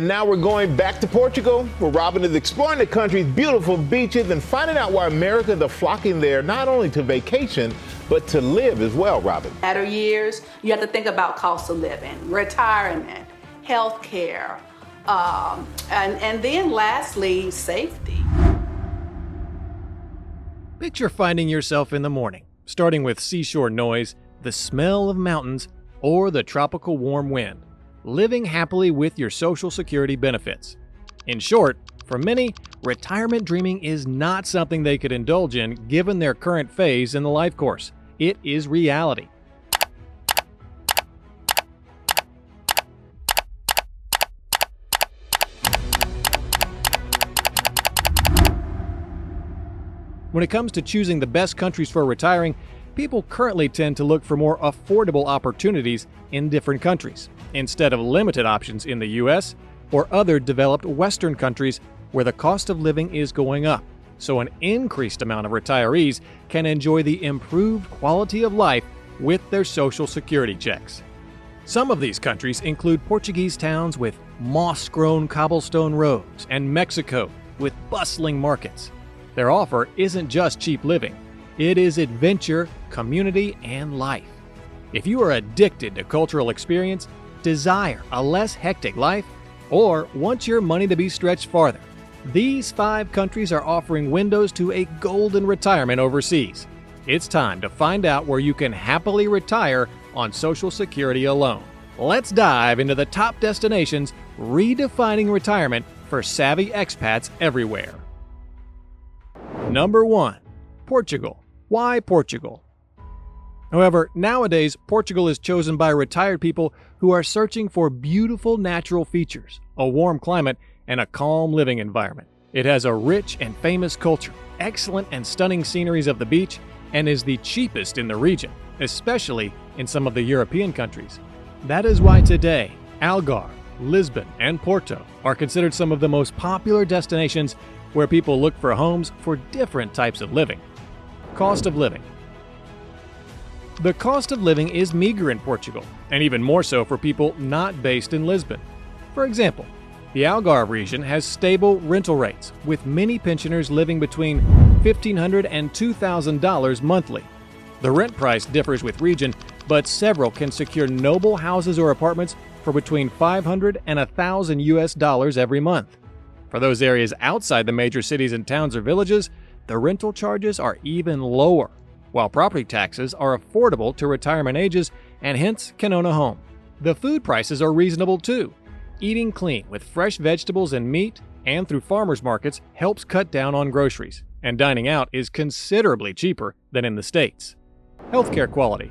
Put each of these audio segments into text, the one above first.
And now we're going back to Portugal, where Robin is exploring the country's beautiful beaches and finding out why Americans are flocking there not only to vacation, but to live as well, Robin. Latter years, you have to think about cost of living, retirement, health care, and then lastly, safety. Picture finding yourself in the morning, starting with seashore noise, the smell of mountains, or the tropical warm wind, living happily with your Social Security benefits. In short, for many, retirement dreaming is not something they could indulge in given their current phase in the life course. It is reality. When it comes to choosing the best countries for retiring, people currently tend to look for more affordable opportunities in different countries, instead of limited options in the US or other developed Western countries where the cost of living is going up, so an increased amount of retirees can enjoy the improved quality of life with their Social Security checks. Some of these countries include Portuguese towns with moss-grown cobblestone roads and Mexico with bustling markets. Their offer isn't just cheap living, it is adventure, community, and life. If you are addicted to cultural experience, desire a less hectic life, or want your money to be stretched farther, these 5 countries are offering windows to a golden retirement overseas. It's time to find out where you can happily retire on Social Security alone. Let's dive into the top destinations redefining retirement for savvy expats everywhere. Number 1. Portugal. Why Portugal? However, nowadays, Portugal is chosen by retired people who are searching for beautiful natural features, a warm climate, and a calm living environment. It has a rich and famous culture, excellent and stunning sceneries of the beach, and is the cheapest in the region, especially in some of the European countries. That is why today, Algarve, Lisbon, and Porto are considered some of the most popular destinations where people look for homes for different types of living. Cost of living. The cost of living is meager in Portugal, and even more so for people not based in Lisbon. For example, the Algarve region has stable rental rates, with many pensioners living between $1,500 and $2,000 monthly. The rent price differs with region, but several can secure noble houses or apartments for between $500 and $1,000 every month. For those areas outside the major cities and towns or villages, the rental charges are even lower, while property taxes are affordable to retirement ages and hence can own a home. The food prices are reasonable too. Eating clean with fresh vegetables and meat and through farmers markets helps cut down on groceries, and dining out is considerably cheaper than in the States. Healthcare quality.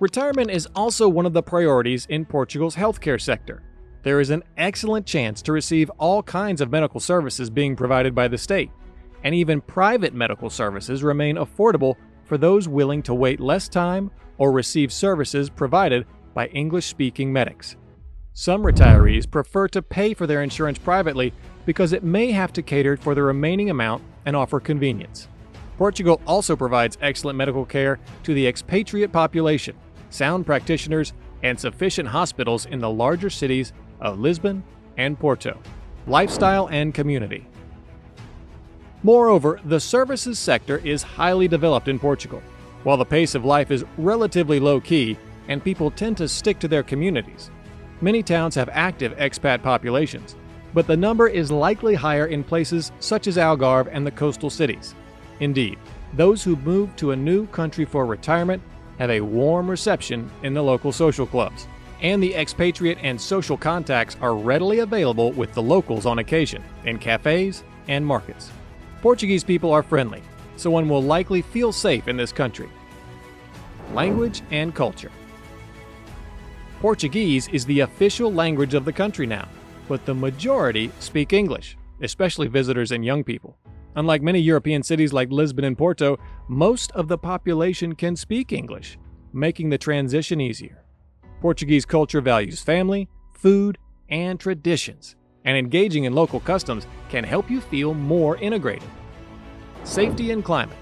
Retirement is also one of the priorities in Portugal's healthcare sector. There is an excellent chance to receive all kinds of medical services being provided by the state, and even private medical services remain affordable for those willing to wait less time or receive services provided by English-speaking medics. Some retirees prefer to pay for their insurance privately because it may have to cater for the remaining amount and offer convenience. Portugal also provides excellent medical care to the expatriate population, sound practitioners, and sufficient hospitals in the larger cities of Lisbon and Porto. Lifestyle and community. Moreover, the services sector is highly developed in Portugal. While the pace of life is relatively low-key and people tend to stick to their communities, many towns have active expat populations, but the number is likely higher in places such as Algarve and the coastal cities. Indeed, those who move to a new country for retirement have a warm reception in the local social clubs, and the expatriate and social contacts are readily available with the locals on occasion in cafes and markets. Portuguese people are friendly, so one will likely feel safe in this country. Language and culture. Portuguese is the official language of the country now, but the majority speak English, especially visitors and young people. Unlike many European cities like Lisbon and Porto, most of the population can speak English, making the transition easier. Portuguese culture values family, food, and traditions, and engaging in local customs can help you feel more integrated. Safety and climate.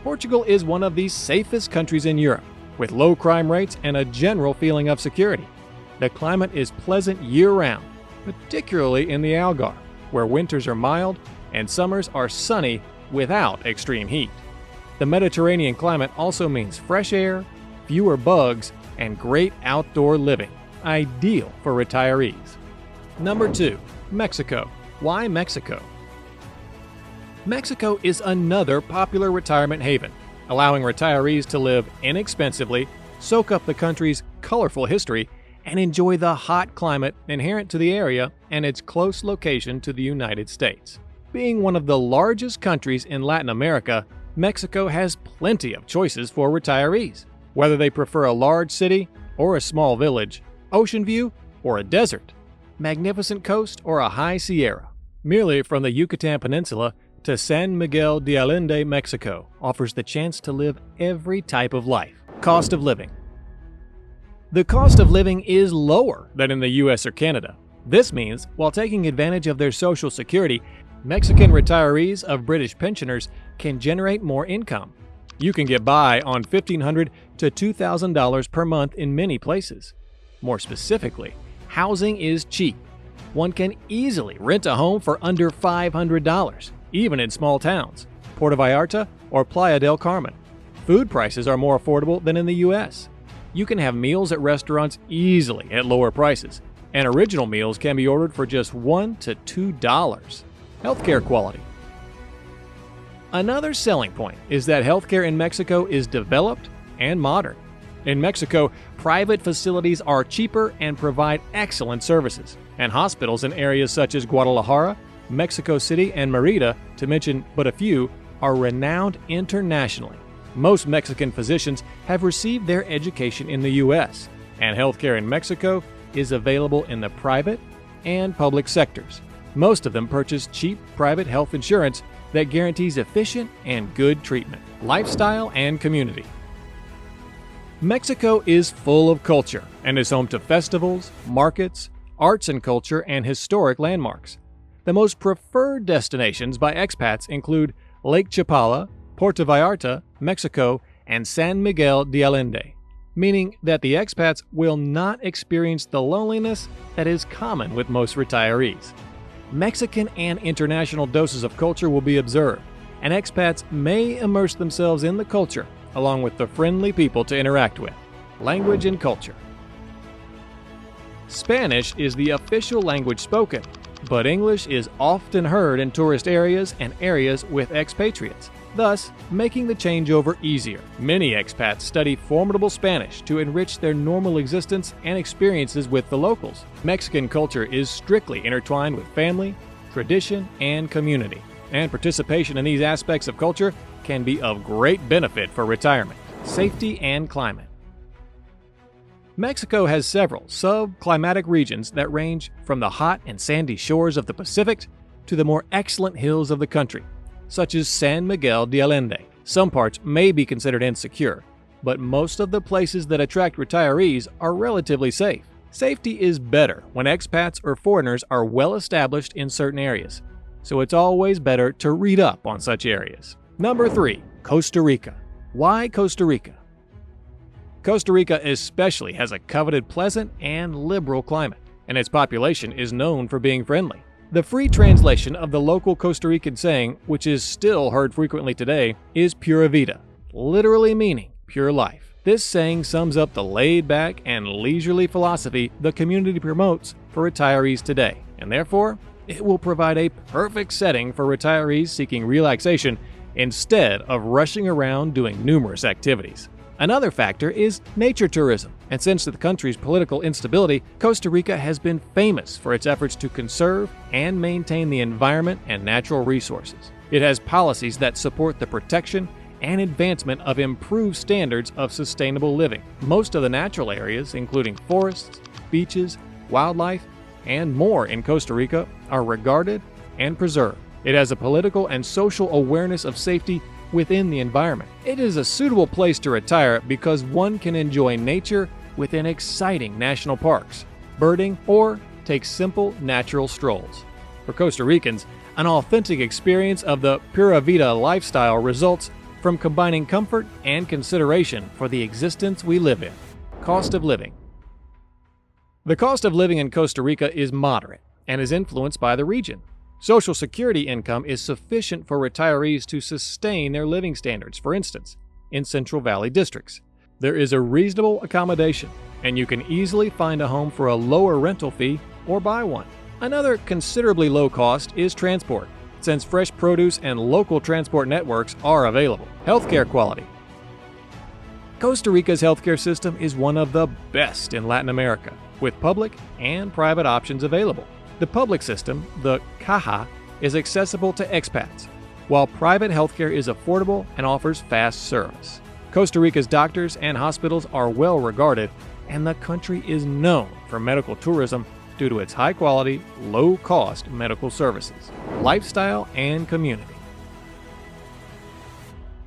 Portugal is one of the safest countries in Europe, with low crime rates and a general feeling of security. The climate is pleasant year-round, particularly in the Algarve, where winters are mild and summers are sunny without extreme heat. The Mediterranean climate also means fresh air, fewer bugs, and great outdoor living, ideal for retirees. Number 2. Mexico. Why Mexico? Mexico is another popular retirement haven, allowing retirees to live inexpensively, soak up the country's colorful history, and enjoy the hot climate inherent to the area and its close location to the United States. Being one of the largest countries in Latin America, Mexico has plenty of choices for retirees, whether they prefer a large city or a small village, ocean view or a desert, magnificent coast or a high Sierra. Merely from the Yucatan Peninsula to San Miguel de Allende, Mexico offers the chance to live every type of life. Cost of living. The cost of living is lower than in the US or Canada. This means, while taking advantage of their Social Security, Mexican retirees of British pensioners can generate more income. You can get by on $1,500 to $2,000 per month in many places. More specifically, housing is cheap. One can easily rent a home for under $500, even in small towns, Puerto Vallarta or Playa del Carmen. Food prices are more affordable than in the US. You can have meals at restaurants easily at lower prices, and original meals can be ordered for just $1 to $2. Healthcare quality. Another selling point is that healthcare in Mexico is developed and modern. In Mexico, private facilities are cheaper and provide excellent services, and hospitals in areas such as Guadalajara, Mexico City, and Mérida, to mention but a few, are renowned internationally. Most Mexican physicians have received their education in the U.S., and healthcare in Mexico is available in the private and public sectors. Most of them purchase cheap private health insurance that guarantees efficient and good treatment. Lifestyle and community. Mexico is full of culture and is home to festivals, markets, arts and culture, and historic landmarks. The most preferred destinations by expats include Lake Chapala, Puerto Vallarta, Mexico, and San Miguel de Allende, meaning that the expats will not experience the loneliness that is common with most retirees. Mexican and international doses of culture will be observed, and expats may immerse themselves in the culture along with the friendly people to interact with. Language and culture. Spanish is the official language spoken, but English is often heard in tourist areas and areas with expatriates, thus making the changeover easier. Many expats study formidable Spanish to enrich their normal existence and experiences with the locals. Mexican culture is strictly intertwined with family, tradition, and community, and participation in these aspects of culture can be of great benefit for retirement. Safety and climate. Mexico has several subclimatic regions that range from the hot and sandy shores of the Pacific to the more excellent hills of the country, such as San Miguel de Allende. Some parts may be considered insecure, but most of the places that attract retirees are relatively safe. Safety is better when expats or foreigners are well established in certain areas, so it's always better to read up on such areas. Number 3. Costa Rica. Why Costa Rica? Costa Rica especially has a coveted pleasant and liberal climate, and its population is known for being friendly. The free translation of the local Costa Rican saying, which is still heard frequently today, is pura vida, literally meaning pure life. This saying sums up the laid-back and leisurely philosophy the community promotes for retirees today, and therefore, it will provide a perfect setting for retirees seeking relaxation instead of rushing around doing numerous activities. Another factor is nature tourism, and since the country's political instability, Costa Rica has been famous for its efforts to conserve and maintain the environment and natural resources. It has policies that support the protection and advancement of improved standards of sustainable living. Most of the natural areas, including forests, beaches, wildlife, and more in Costa Rica, are regarded and preserved. It has a political and social awareness of safety within the environment. It is a suitable place to retire because one can enjoy nature within exciting national parks, birding, or take simple natural strolls. For Costa Ricans, an authentic experience of the Pura Vida lifestyle results from combining comfort and consideration for the existence we live in. Cost of living. The cost of living in Costa Rica is moderate and is influenced by the region. Social Security income is sufficient for retirees to sustain their living standards, for instance, in Central Valley districts. There is a reasonable accommodation, and you can easily find a home for a lower rental fee or buy one. Another considerably low cost is transport, since fresh produce and local transport networks are available. Healthcare quality. Costa Rica's healthcare system is one of the best in Latin America, with public and private options available. The public system, the Caja, is accessible to expats, while private healthcare is affordable and offers fast service. Costa Rica's doctors and hospitals are well regarded, and the country is known for medical tourism due to its high-quality, low-cost medical services, lifestyle, and community.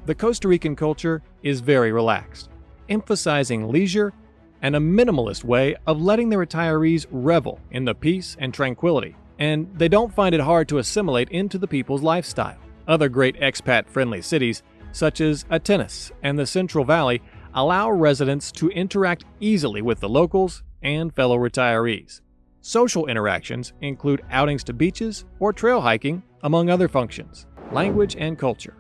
The Costa Rican culture is very relaxed, emphasizing leisure and a minimalist way of letting the retirees revel in the peace and tranquility, and they don't find it hard to assimilate into the people's lifestyle. Other great expat-friendly cities, such as Atenas and the Central Valley, allow residents to interact easily with the locals and fellow retirees. Social interactions include outings to beaches or trail hiking, among other functions. Language and culture.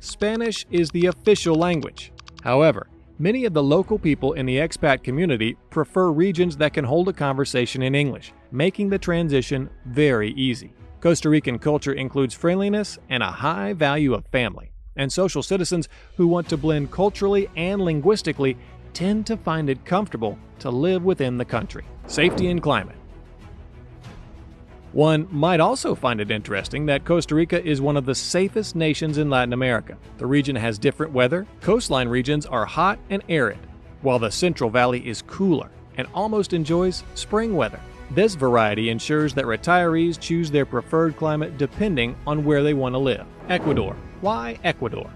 Spanish is the official language. However, many of the local people in the expat community prefer regions that can hold a conversation in English, making the transition very easy. Costa Rican culture includes friendliness and a high value of family, and social citizens who want to blend culturally and linguistically tend to find it comfortable to live within the country. Safety and climate. One might also find it interesting that Costa Rica is one of the safest nations in Latin America. The region has different weather. Coastline regions are hot and arid, while the Central Valley is cooler and almost enjoys spring weather. This variety ensures that retirees choose their preferred climate depending on where they want to live. Ecuador. Why Ecuador?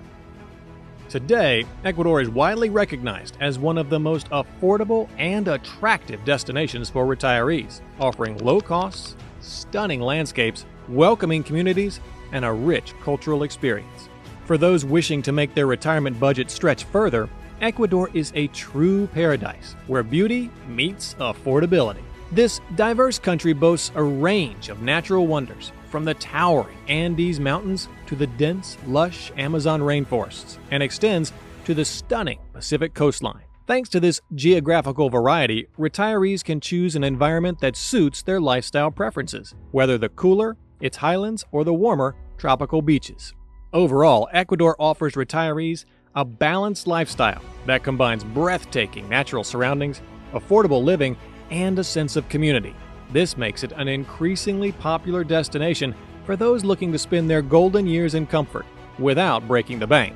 Today, Ecuador is widely recognized as one of the most affordable and attractive destinations for retirees, offering low costs, stunning landscapes, welcoming communities, and a rich cultural experience. For those wishing to make their retirement budget stretch further, Ecuador is a true paradise where beauty meets affordability. This diverse country boasts a range of natural wonders, from the towering Andes Mountains to the dense, lush Amazon rainforests, and extends to the stunning Pacific coastline. Thanks to this geographical variety, retirees can choose an environment that suits their lifestyle preferences, whether the cooler, its highlands, or the warmer, tropical beaches. Overall, Ecuador offers retirees a balanced lifestyle that combines breathtaking natural surroundings, affordable living, and a sense of community. This makes it an increasingly popular destination for those looking to spend their golden years in comfort without breaking the bank.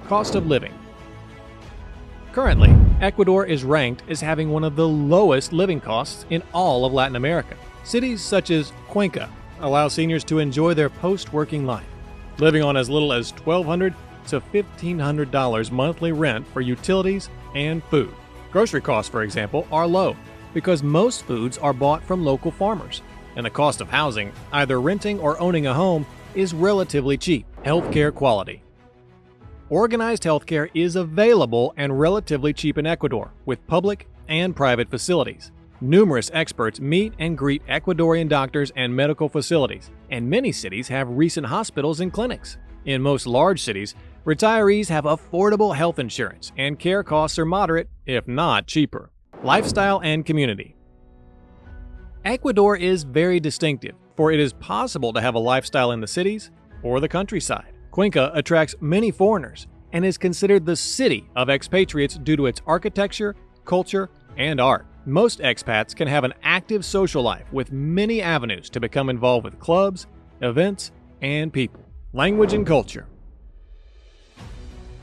Cost of living. Currently, Ecuador is ranked as having one of the lowest living costs in all of Latin America. Cities such as Cuenca allow seniors to enjoy their post-working life, living on as little as $1,200 to $1,500 monthly rent for utilities and food. Grocery costs, for example, are low because most foods are bought from local farmers, and the cost of housing, either renting or owning a home, is relatively cheap. Healthcare quality. Organized healthcare is available and relatively cheap in Ecuador, with public and private facilities. Numerous experts meet and greet Ecuadorian doctors and medical facilities, and many cities have recent hospitals and clinics. In most large cities, retirees have affordable health insurance, and care costs are moderate, if not cheaper. Lifestyle and community. Ecuador is very distinctive, for it is possible to have a lifestyle in the cities or the countryside. Cuenca attracts many foreigners and is considered the city of expatriates due to its architecture, culture, and art. Most expats can have an active social life with many avenues to become involved with clubs, events, and people. Language and culture.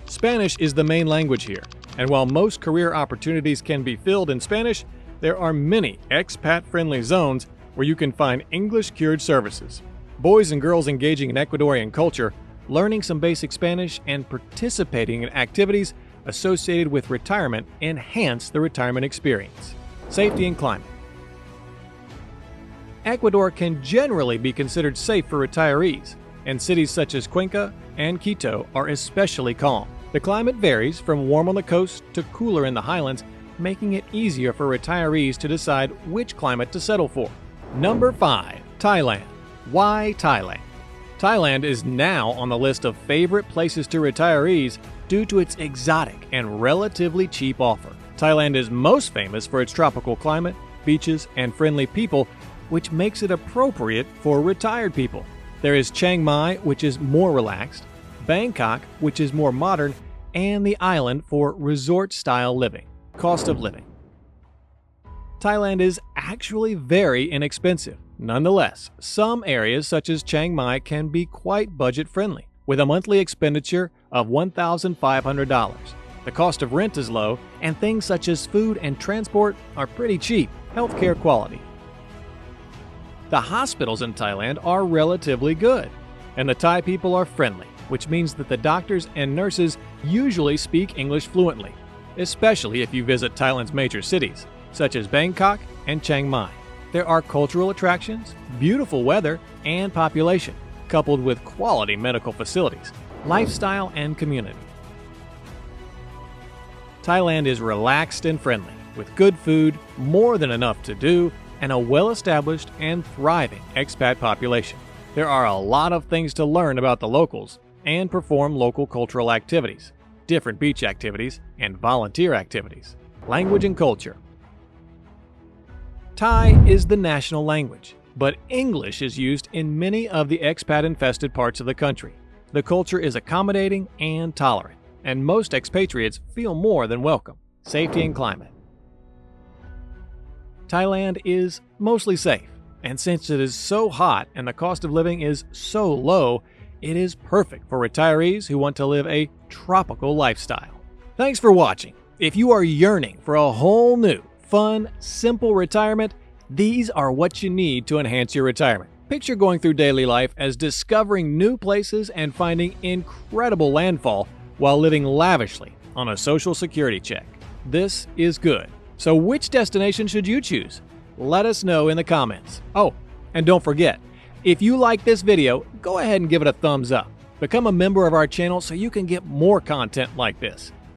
Spanish is the main language here, and while most career opportunities can be filled in Spanish, there are many expat-friendly zones where you can find English-cured services. Boys and girls engaging in Ecuadorian culture, learning some basic Spanish, and participating in activities associated with retirement enhance the retirement experience. Safety and climate. Ecuador can generally be considered safe for retirees, and cities such as Cuenca and Quito are especially calm. The climate varies from warm on the coast to cooler in the highlands, making it easier for retirees to decide which climate to settle for. Number 5. Thailand. Why Thailand? Thailand is now on the list of favorite places to retirees due to its exotic and relatively cheap offer. Thailand is most famous for its tropical climate, beaches, and friendly people, which makes it appropriate for retired people. There is Chiang Mai, which is more relaxed, Bangkok, which is more modern, and the island for resort-style living. Cost of living. Thailand is actually very inexpensive. Nonetheless, some areas such as Chiang Mai can be quite budget-friendly, with a monthly expenditure of $1,500. The cost of rent is low, and things such as food and transport are pretty cheap. Healthcare quality. The hospitals in Thailand are relatively good, and the Thai people are friendly, which means that the doctors and nurses usually speak English fluently, especially if you visit Thailand's major cities, such as Bangkok and Chiang Mai. There are cultural attractions, beautiful weather, and population, coupled with quality medical facilities, lifestyle, and community. Thailand is relaxed and friendly, with good food, more than enough to do, and a well-established and thriving expat population. There are a lot of things to learn about the locals and perform local cultural activities, different beach activities, and volunteer activities. Language and culture. Thai is the national language, but English is used in many of the expat-infested parts of the country. The culture is accommodating and tolerant, and most expatriates feel more than welcome. Safety and climate. Thailand is mostly safe, and since it is so hot and the cost of living is so low, it is perfect for retirees who want to live a tropical lifestyle. Thanks for watching. If you are yearning for a whole new, fun, simple retirement, these are what you need to enhance your retirement. Picture going through daily life as discovering new places and finding incredible landfall while living lavishly on a Social Security check. This is good. So which destination should you choose? Let us know in the comments. Oh, and don't forget, if you like this video, go ahead and give it a thumbs up. Become a member of our channel so you can get more content like this.